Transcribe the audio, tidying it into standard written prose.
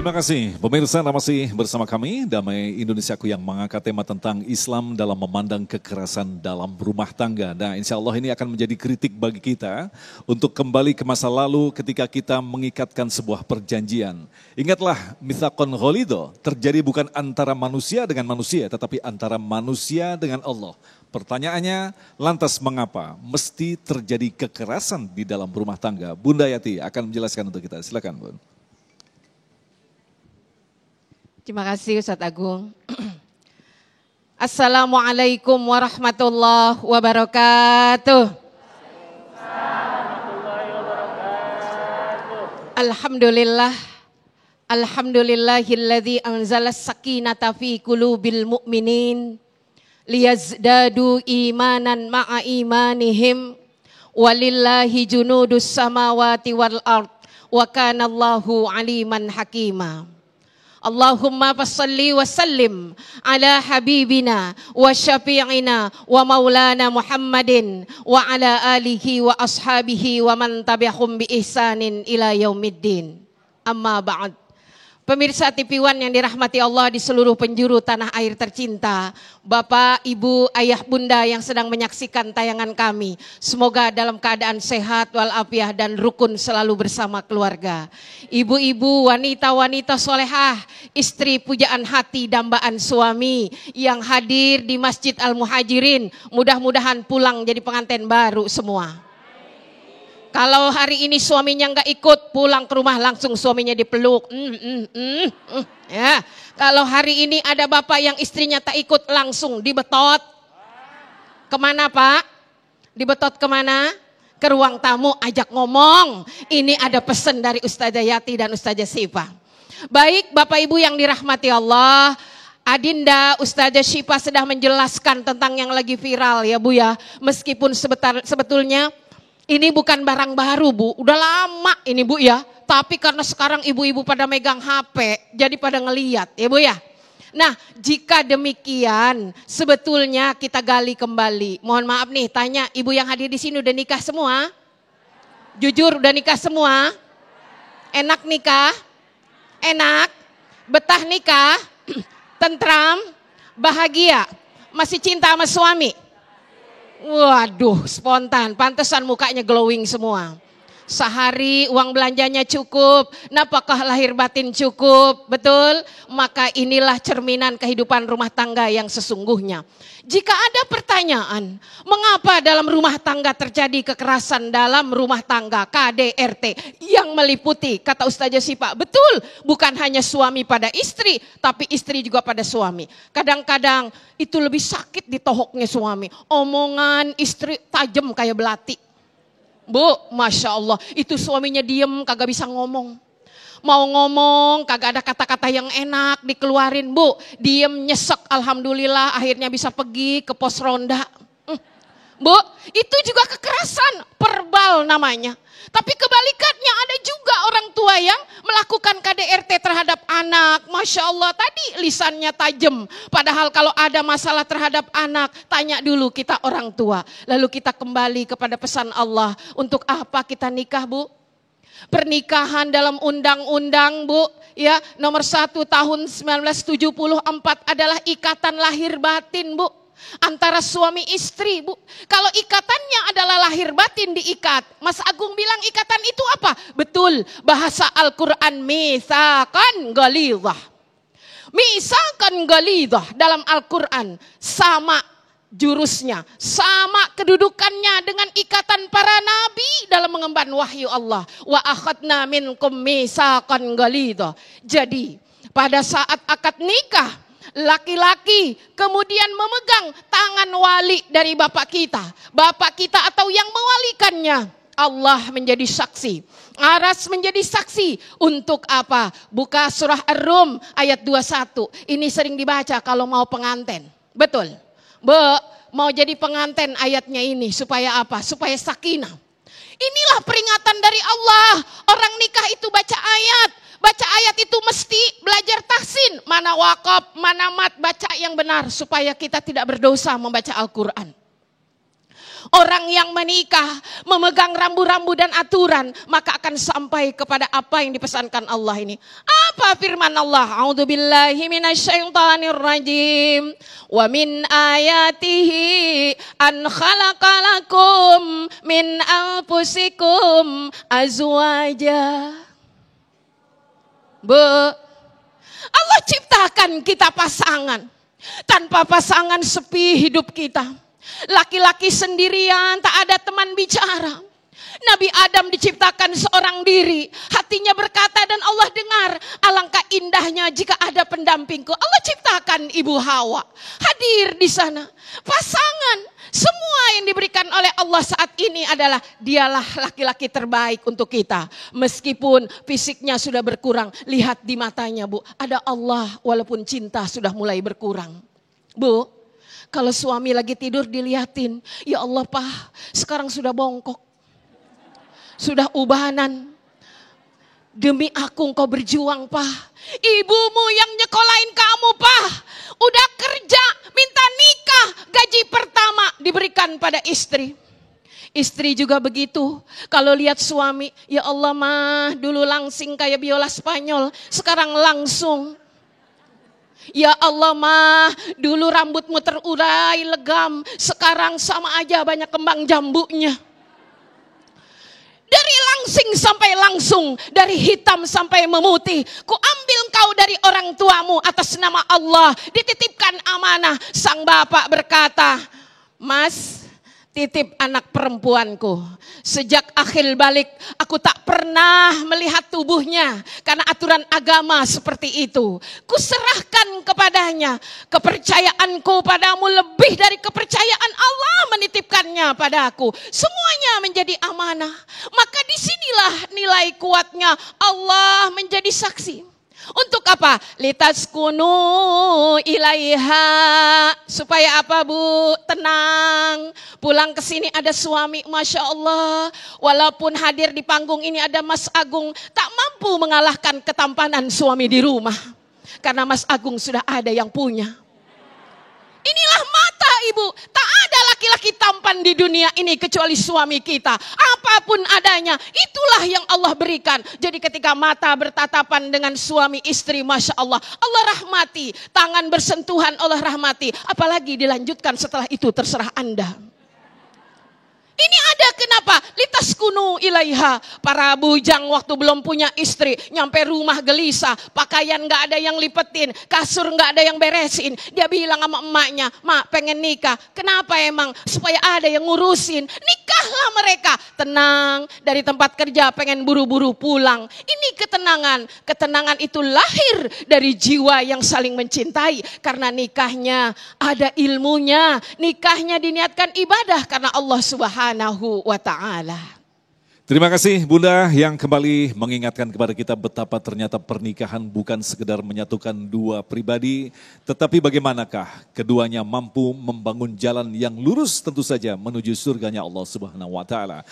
Terima kasih pemirsa, masih bersama kami Damai Indonesiaku yang mengangkat tema tentang Islam dalam memandang kekerasan dalam rumah tangga. Nah, insya Allah ini akan menjadi kritik bagi kita untuk kembali ke masa lalu ketika kita mengikatkan sebuah perjanjian. Ingatlah, mitsaqon ghalidho terjadi bukan antara manusia dengan manusia, tetapi antara manusia dengan Allah. Pertanyaannya, lantas mengapa mesti terjadi kekerasan di dalam rumah tangga? Bunda Yati akan menjelaskan untuk kita. Silakan, Bun. Terima kasih Ustadz Agung. Assalamualaikum warahmatullahi wabarakatuh. Alhamdulillah. Alhamdulillahilladzi anzala sakinata fi qulubil mu'minin liyazdadu imanan ma'a imanihim walillahi junudus samawati wal ard wa kana Allahu aliman hakima. Allahumma fassalli wa sallim ala habibina wa syafi'ina wa maulana Muhammadin wa ala alihi wa ashabihi wa man tabi'ahum bi ihsanin ila yaumiddin. Amma ba'd. Pemirsa TV One yang dirahmati Allah di seluruh penjuru tanah air tercinta, Bapak, Ibu, Ayah, Bunda yang sedang menyaksikan tayangan kami, semoga dalam keadaan sehat walafiat dan rukun selalu bersama keluarga. Ibu-ibu, wanita-wanita solehah, istri pujaan hati dambaan suami yang hadir di Masjid Al-Muhajirin, mudah-mudahan pulang jadi pengantin baru semua. Kalau hari ini suaminya nggak ikut, pulang ke rumah langsung suaminya dipeluk. Ya. Kalau hari ini ada bapak yang istrinya tak ikut, langsung dibetot. Kemana Pak? Dibetot kemana? Ke ruang tamu, ajak ngomong. Ini ada pesan dari Ustazah Yati dan Ustazah Syifa. Baik Bapak Ibu yang dirahmati Allah, Adinda Ustazah Syifa sedang menjelaskan tentang yang lagi viral ya Bu ya. Meskipun sebetulnya ini bukan barang baru Bu, udah lama ini Bu ya. Tapi karena sekarang ibu-ibu pada megang HP, jadi pada ngeliat ya Bu ya. Nah jika demikian sebetulnya kita gali kembali. Mohon maaf nih, tanya ibu yang hadir di sini udah nikah semua? Jujur udah nikah semua? Enak nikah? Enak? Betah nikah? Tentram? Bahagia? Masih cinta sama suami? Waduh, spontan, pantesan mukanya glowing semua. Sehari uang belanjanya cukup, nafkah lahir batin cukup, betul? Maka inilah cerminan kehidupan rumah tangga yang sesungguhnya. Jika ada pertanyaan, mengapa dalam rumah tangga terjadi kekerasan dalam rumah tangga KDRT yang meliputi, kata Ustazah Syifa, betul, bukan hanya suami pada istri, tapi istri juga pada suami. Kadang-kadang itu lebih sakit di tohoknya suami. Omongan istri tajam kayak belati. Bu, Masya Allah, itu suaminya diem kagak bisa ngomong. Mau ngomong kagak ada kata-kata yang enak dikeluarin Bu. Diem nyesek, alhamdulillah akhirnya bisa pergi ke pos ronda. Bu, itu juga kekerasan, verbal namanya. Tapi kebalikannya ada juga orang tua yang melakukan KDRT terhadap anak. Masya Allah tadi lisannya tajam. Padahal kalau ada masalah terhadap anak, tanya dulu kita orang tua. Lalu kita kembali kepada pesan Allah. Untuk apa kita nikah Bu? Pernikahan dalam undang-undang Bu, ya nomor 1 tahun 1974 adalah ikatan lahir batin Bu. Antara suami istri Bu. Kalau ikatannya adalah lahir batin diikat, Mas Agung bilang ikatan itu apa? Betul, bahasa Al-Quran mitsaqan ghalidhah. Mitsaqan ghalidhah dalam Al-Quran sama jurusnya, sama kedudukannya dengan ikatan para nabi dalam mengemban wahyu Allah. Wa akhadna minkum mitsaqan ghalidhah. Jadi pada saat akad nikah, laki-laki kemudian memegang tangan wali dari bapak kita atau yang mewalikannya. Allah menjadi saksi, Aras menjadi saksi. Untuk apa? Buka surah Ar-Rum ayat 21. Ini sering dibaca kalau mau pengantin. Betul. Bu, mau jadi pengantin ayatnya ini supaya apa? Supaya sakinah. Inilah peringatan dari Allah. Orang nikah itu baca ayat. Baca ayat itu mesti belajar tahsin. Mana wakaf, mana mat, baca yang benar. Supaya kita tidak berdosa membaca Al-Quran. Orang yang menikah, memegang rambu-rambu dan aturan, maka akan sampai kepada apa yang dipesankan Allah ini. Apa firman Allah? A'udzubillahi minasyaitonirrajim. Wa min ayatihi an khalaqalakum min anfusikum azwaja. Allah ciptakan kita pasangan. Tanpa pasangan sepi hidup kita. Laki-laki sendirian, tak ada teman bicara. Nabi Adam diciptakan seorang diri, hatinya berkata dan Allah dengar, alangkah indahnya jika ada pendampingku. Allah ciptakan Ibu Hawa, hadir di sana. Pasangan, semua yang diberikan oleh Allah saat ini adalah dialah laki-laki terbaik untuk kita. Meskipun fisiknya sudah berkurang, lihat di matanya Bu, ada Allah walaupun cinta sudah mulai berkurang. Bu, kalau suami lagi tidur dilihatin, ya Allah Pak, sekarang sudah bongkok, sudah ubanan. Demi aku engkau berjuang Pak. Ibumu yang nyekolahin kamu Pak, udah kerja, minta nikah, gaji pertama diberikan pada istri. Istri juga begitu, kalau lihat suami, ya Allah mah dulu langsing kayak biola Spanyol, sekarang langsung. Ya Allah mah, dulu rambutmu terurai legam, sekarang sama aja banyak kembang jambunya. Dari langsing sampai langsung, dari hitam sampai memutih, ku ambil engkau dari orang tuamu atas nama Allah, dititipkan amanah. Sang bapak berkata, Mas, titip anak perempuanku. Sejak akhir balik, aku tak pernah melihat tubuhnya. Karena aturan agama seperti itu. Kuserahkan kepadanya. Kepercayaanku padamu lebih dari kepercayaan Allah menitipkannya padaku. Semuanya menjadi amanah. Maka disinilah nilai kuatnya Allah menjadi saksi. Untuk apa? Litaskunu ilaiha. Supaya apa Bu? Tenang. Pulang ke sini ada suami, Masya Allah. Walaupun hadir di panggung ini ada Mas Agung, tak mampu mengalahkan ketampanan suami di rumah. Karena Mas Agung sudah ada yang punya. Inilah mata Ibu. Tak ada laki-laki tampan di dunia ini kecuali suami kita. Apapun adanya, itulah yang Allah berikan. Jadi ketika mata bertatapan dengan suami istri, Masya Allah, Allah rahmati. Tangan bersentuhan Allah rahmati. Apalagi dilanjutkan setelah itu terserah Anda. Ini ada kenapa? Litaskunu ilaiha. Para bujang waktu belum punya istri, nyampe rumah gelisah, pakaian gak ada yang lipetin, kasur gak ada yang beresin. Dia bilang sama emaknya, Mak pengen nikah. Kenapa emang? Supaya ada yang ngurusin. Nikahlah mereka. Tenang, dari tempat kerja pengen buru-buru pulang. Ini ketenangan. Ketenangan itu lahir dari jiwa yang saling mencintai. Karena nikahnya ada ilmunya. Nikahnya diniatkan ibadah karena Allah Subhanahu wa ta'ala. Terima kasih Bunda yang kembali mengingatkan kepada kita betapa ternyata pernikahan bukan sekedar menyatukan dua pribadi, tetapi bagaimanakah keduanya mampu membangun jalan yang lurus tentu saja menuju surganya Allah Subhanahu wa ta'ala.